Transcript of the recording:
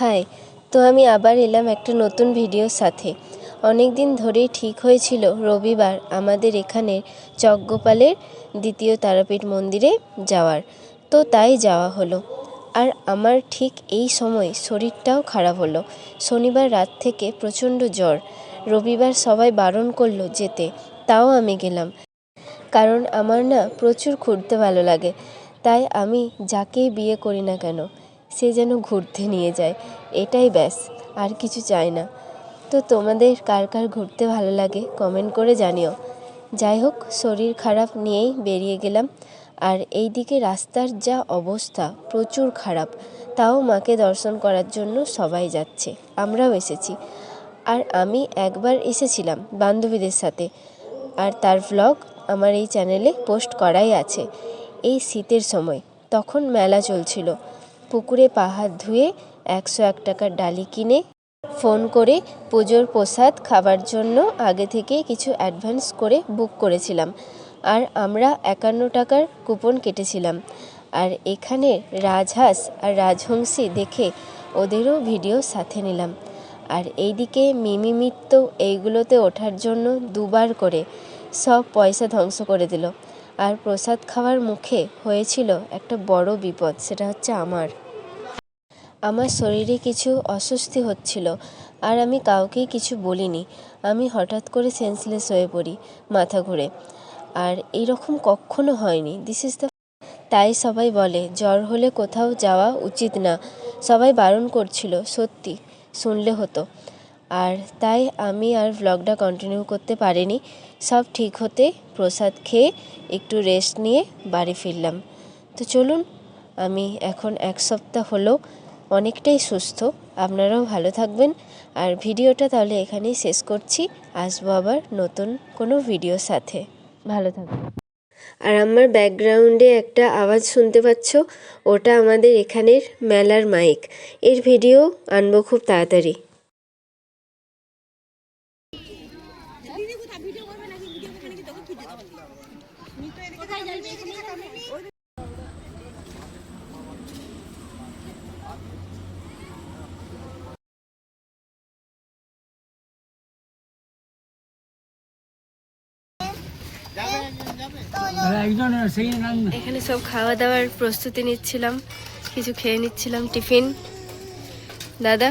High, তো আমি আবার এলাম একটা নতুন ভিডিওর সাথে। অনেক দিন ধরেই ঠিক হয়েছিল রবিবার আমাদের এখানের চকগোপালের দ্বিতীয় তারাপীঠ মন্দিরে যাওয়ার, তো তাই যাওয়া হলো। আর আমার ঠিক এই সময় শরীরটাও খারাপ হলো। শনিবার রাত থেকে প্রচণ্ড জ্বর। রবিবার সবাই বারণ করলো যেতে, তাও আমি গেলাম। কারণ আমার না প্রচুর ঘুরতে ভালো লাগে, তাই আমি যাকেই বিয়ে করি না কেন সে যেন ঘুরতে নিয়ে যায়, এটাই ব্যাস, আর কিছু চাই না। তো তোমাদের কার কার ঘুরতে ভালো লাগে কমেন্ট করে জানিও। যাই হোক, শরীর খারাপ নিয়েই বেরিয়ে গেলাম। আর এই দিকে রাস্তার যা অবস্থা প্রচুর খারাপ, তাও মাকে দর্শন করার জন্য সবাই যাচ্ছে, আমরাও এসেছি। আর আমি একবার এসেছিলাম বান্ধবীদের সাথে, আর তার ভ্লগ আমার এই চ্যানেলে পোস্ট করাই আছে। এই শীতের সময় তখন মেলা চলছিল। পুকুরে পা হাত ধুয়ে 101 টাকার ডালি কিনে ফোন করে পুজোর প্রসাদ খাবার জন্য আগে থেকে কিছু অ্যাডভান্স করে বুক করেছিলাম। আর আমরা 51 টাকার কুপন কেটেছিলাম। আর এখানে রাজহাঁস আর রাজহংসী দেখে ওদেরও ভিডিও সাথে নিলাম। আর এইদিকে মিমি মিত্র এইগুলোতে ওঠার জন্য দুবার করে সব পয়সা ধ্বংস করে দিল। আর প্রসাদ খাওয়ার মুখে হয়েছিল একটা বড় বিপদ, সেটা হচ্ছে আমার শরীরে কিছু অস্বস্তি হচ্ছিল, আর আমি কাউকেই কিছু বলিনি। আমি হঠাৎ করে সেন্সলেস হয়ে পড়ি, মাথা ঘুরে। আর এইরকম কখনো হয়নি, দিস ইজ দ্য। তাই সবাই বলে জ্বর হলে কোথাও যাওয়া উচিত না। সবাই বারণ করছিল, সত্যি শুনলে হতো। আর তাই আমি আর ভ্লগটা কন্টিনিউ করতে পারিনি। সব ঠিক হতে প্রসাদ খেয়ে একটু রেস্ট নিয়ে বাড়ি ফিরলাম। তো চলুন, আমি এখন 1 সপ্তাহ হলো অনেকটাই সুস্থ। আপনারাও ভালো থাকবেন। আর ভিডিওটা তাহলে এখানেই শেষ করছি। আসবো আবার নতুন কোনো ভিডিওর সাথে। ভালো থাকবেন। আর আমার ব্যাকগ্রাউন্ডে একটা আওয়াজ শুনতে পাচ্ছ, ওটা আমাদের এখানের মেলার মাইক। এর ভিডিও আনবো খুব তাড়াতাড়ি। এখানে সব খাওয়া দাওয়ার প্রস্তুতি নিচ্ছিলাম, কিছু খেয়ে নিচ্ছিলাম টিফিন। দাদা